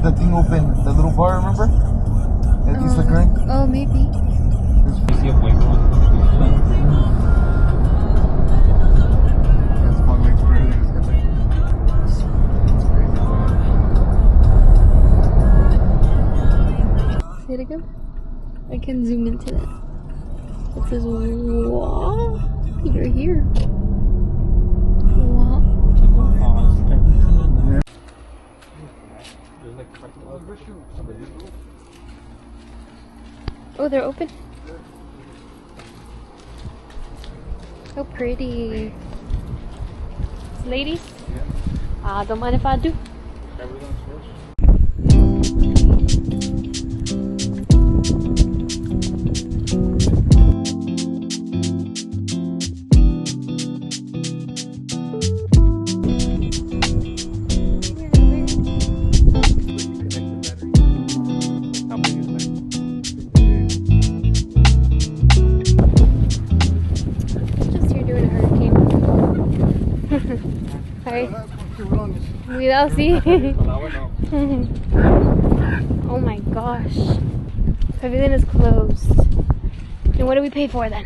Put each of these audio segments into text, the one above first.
the thing open, the little bar, remember? That he's flickering? Oh, maybe. You see a fuego on the That's fun, like, really just get like... It's crazy. Here to go. I can zoom into that. It says, "Wow, you're here." Wow. Oh, they're open. So pretty. Ladies? Yeah. Don't mind if I do. Without see. Oh my gosh. Everything is closed. And what do we pay for then?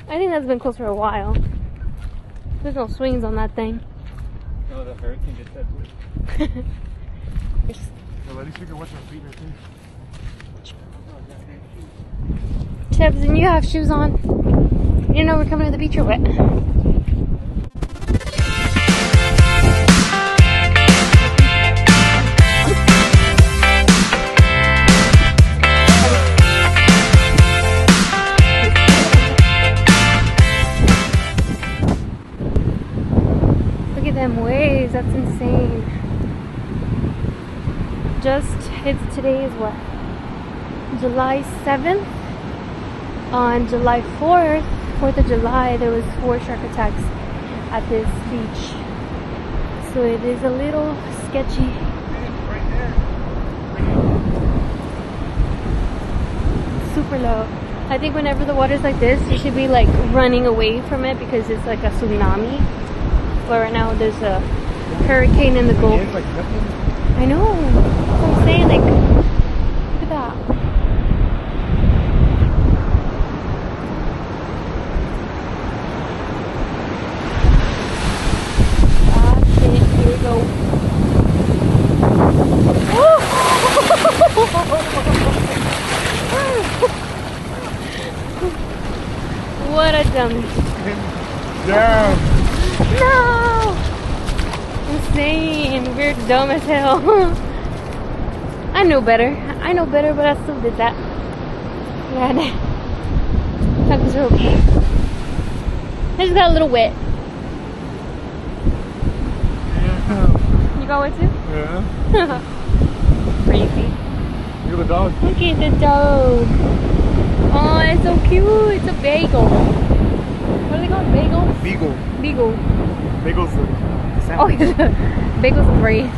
I think that's been closed for a while. There's no swings on that thing. No, the hurricane just said it. Well, at least we can watch our feet right there. Chebs, and you have shoes on. You didn't know we're coming to the beach or what? Look at them waves, that's insane. Today is what? July 7th. On July 4th, 4th of July, there was 4 shark attacks at this beach. So it is a little sketchy. Right there. Super low. I think whenever the water's like this, you should be like running away from it because it's like a tsunami. But right now there's a hurricane in the Gulf. I know. That's what I'm saying. Like, look at that. Here we go. What a dummy. Damn. No! Insane. We're dumb as hell. I know better. I know better, but I still did that. God. Chuckles are okay. I just got a little wet. You got wet too? Yeah. Crazy. Look at the dog. Look at the dog. Oh, it's so cute. It's a bagel. What are they called? Bagels? Beagle. Beagle. Beagle's the Oh, sandwich. bagels are great.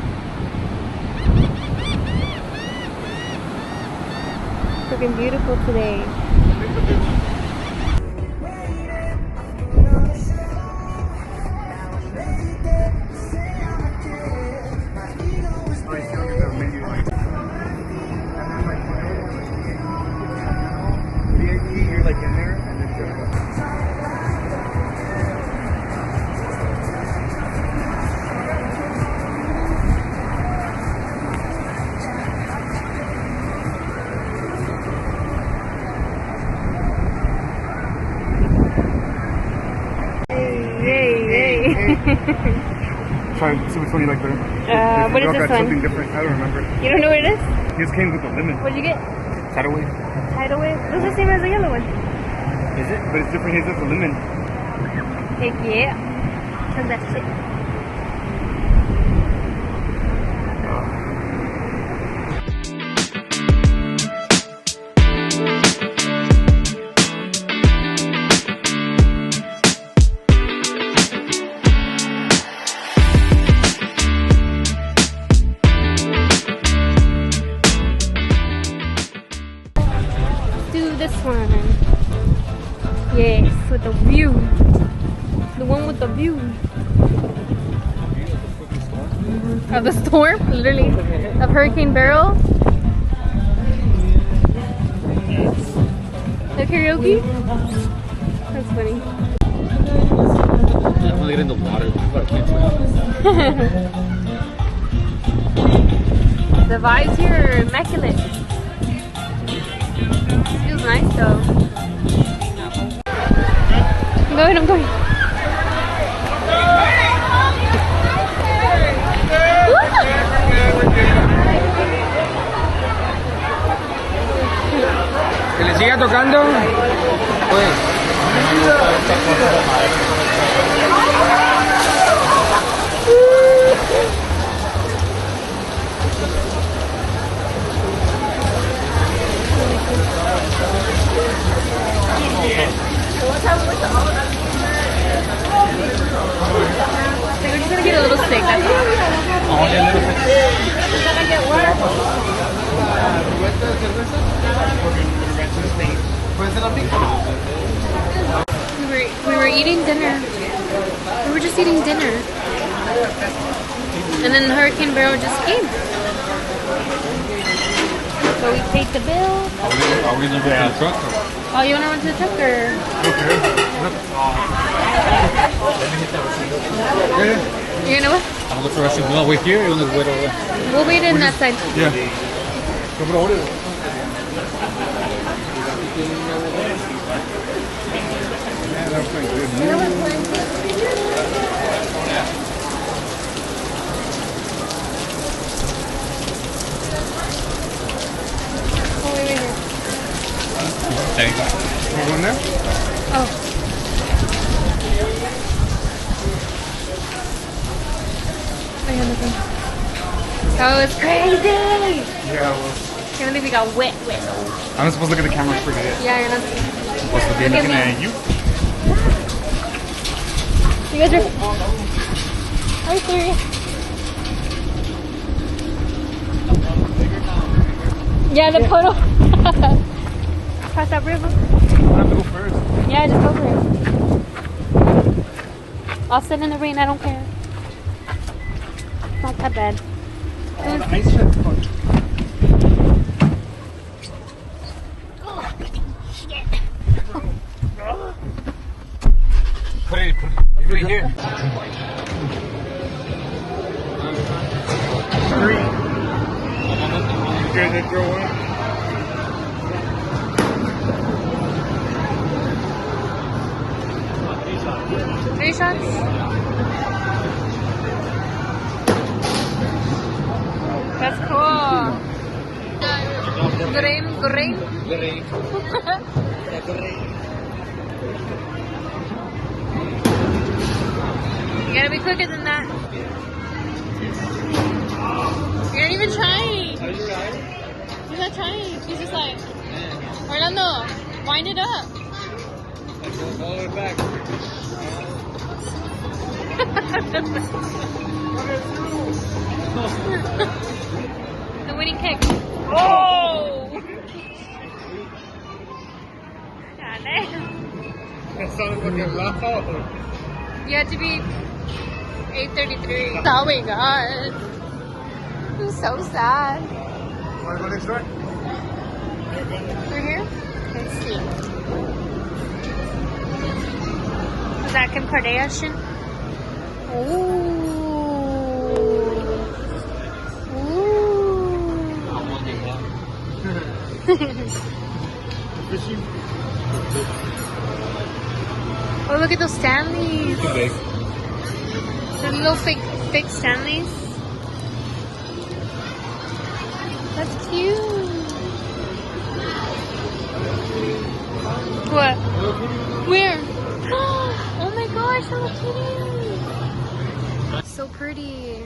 Looking beautiful today. You're like in there and then try and see which one you like better. What is this one? Something different. I don't remember. You don't know what it is? His came with the lemon. What'd you get? Tidal wave. Tidal wave? Those are the same as the yellow one. Is it? But it's different. His has the lemon. Heck yeah. Try that shit. This one. Yes, with the view. The one with the view. of the storm, literally, of Hurricane Beryl. The karaoke? That's funny. I'm gonna get in the water, but I can't swim. The vibes here are immaculate. Feels nice though. I'm going, I'm going. Que le siga tocando, pues. We're just gonna get a little steak, that's all. Only a little bit. We were eating dinner. We were just eating dinner. And then Hurricane Beryl just came. So we paid the bill. Are we gonna go to the truck? Oh, you wanna run to the truck or? You're gonna what? I'm gonna go to the restaurant. You wanna wait here or you wanna wait over there? We'll wait in that side. Yeah. Oh, wait here. There you go. We're going there? Oh. That was crazy! Yeah, well. I can't believe we got wet. I'm supposed to look at the camera for this. Yeah, you're not. Supposed to be Look at looking me. at you. You guys are. Hi, Siri. Yeah, the photo. Cross that river. I have to go first. Yeah, just go for it. I'll sit in the rain, I don't care. It's not that bad. The ice check. Put it right here. 3. You guys did throw one? Three shots? That's cool. Green. You gotta be quicker than that. You're not even trying. Are you right? He's not trying. He's just like, Orlando, wind it up. All the way back. The winning kick. Oh! God damn. That sounded fucking loud. You had to be 8:33. Oh my god. I'm so sad. Want to go next door? We're here? Let's see. Is that Kim Kardashian? Ooh. Fishing? Oh, look at those Stanleys. Too big. The little fake Stanleys. That's cute. What? Where? Oh my gosh, so cute. So pretty.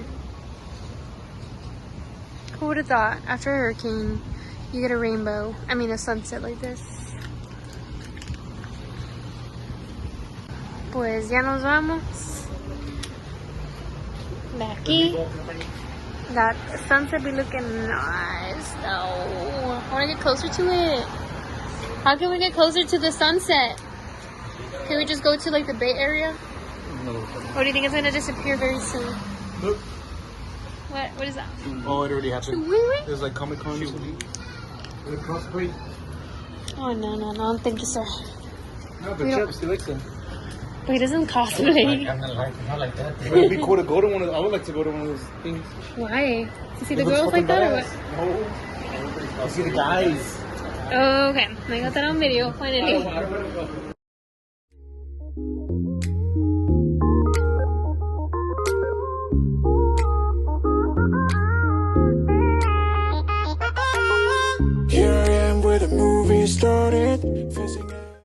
Who would have thought after a hurricane you get a rainbow? I mean a sunset like this. Pues ya nos vamos. De aquí. That sunset be looking nice though. I want to get closer to it. How can we get closer to the sunset? Can we just go to like the Bay Area? No. Or do you think it's gonna disappear very soon? Look. What is that? Oh, it already happened. Really? There's like Comic Con. The crossbreed. Oh no, thank you, sir. No, the We don't- chips. He likes them. But he doesn't cosplay. I'm not like that. It would be cool to go to one of. I would like to go to one of those things. Why? To see the It looks girls like fucking that or badass. No. I see the guys. what? Oh, okay. I got that on video finally. Here I am where the movie started.